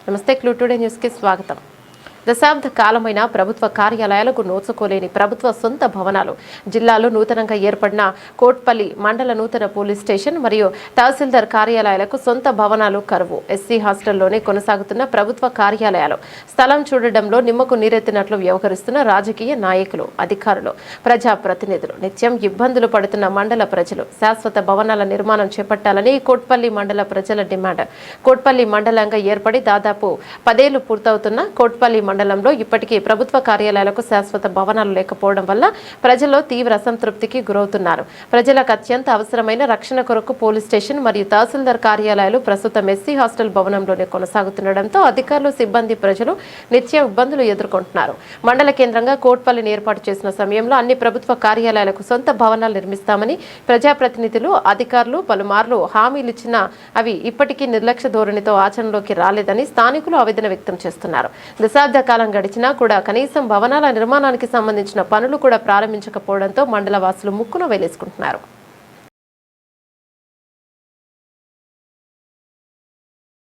నమస్తే clue today news కి స్వాగతం. దశాబ్ద కాలమైన ప్రభుత్వ కార్యాలయాలకు నోచుకోలేని ప్రభుత్వ సొంత భవనాలు. జిల్లాలో నూతనంగా ఏర్పడిన కోట్పల్లి మండల నూతన పోలీస్ స్టేషన్ మరియు తహసీల్దార్ కార్యాలయాలకు సొంత భవనాలు కరువు. ఎస్సీ హాస్టల్లోనే కొనసాగుతున్న ప్రభుత్వ కార్యాలయాలు స్థలం చూడడంలో నిమ్మకు నీరెత్తినట్లు వ్యవహరిస్తున్న రాజకీయ నాయకులు, అధికారులు, ప్రజాప్రతినిధులు. నిత్యం ఇబ్బందులు పడుతున్న మండల ప్రజలు శాశ్వత భవనాల నిర్మాణం చేపట్టాలని కోట్పల్లి మండల ప్రజల డిమాండ్. కోట్పల్లి మండలంగా ఏర్పడి దాదాపు 10 ఏళ్లు పూర్తవుతున్న కోట్పల్లి మండలంలో ఇప్పటికీ ప్రభుత్వ కార్యాలయాలకు శాశ్వత భవనాలు లేకపోవడం వల్ల ప్రజల్లో తీవ్ర అసంతృప్తికి గురవుతున్నారు. ప్రజలకు అత్యంత అవసరమైన రక్షణ కొరకు పోలీస్ స్టేషన్ మరియు తహసీల్దార్ కార్యాలయాలు ప్రస్తుతం ఎస్సీ హాస్టల్ భవనంలోనే కొనసాగుతుండటంతో అధికారులు, సిబ్బంది, ప్రజలు నిత్యం ఇబ్బందులు ఎదుర్కొంటున్నారు. మండల కేంద్రంగా కోట్పల్లిని ఏర్పాటు చేసిన సమయంలో అన్ని ప్రభుత్వ కార్యాలయాలకు సొంత భవనాలు నిర్మిస్తామని ప్రజాప్రతినిధులు, అధికారులు పలుమార్లు హామీలు ఇచ్చినా అవి ఇప్పటికీ నిర్లక్ష్య ధోరణితో ఆచరణలోకి రాలేదని స్థానికులు ఆవేదన వ్యక్తం చేస్తున్నారు. దశాబ్ద కాలం గడిచినా కూడా కనీసం భవనాల నిర్మాణానికి సంబంధించిన పనులు కూడా ప్రారంభించకపోవడంతో మండల వాసులు ముక్కున వేలేసుకుంటున్నారు.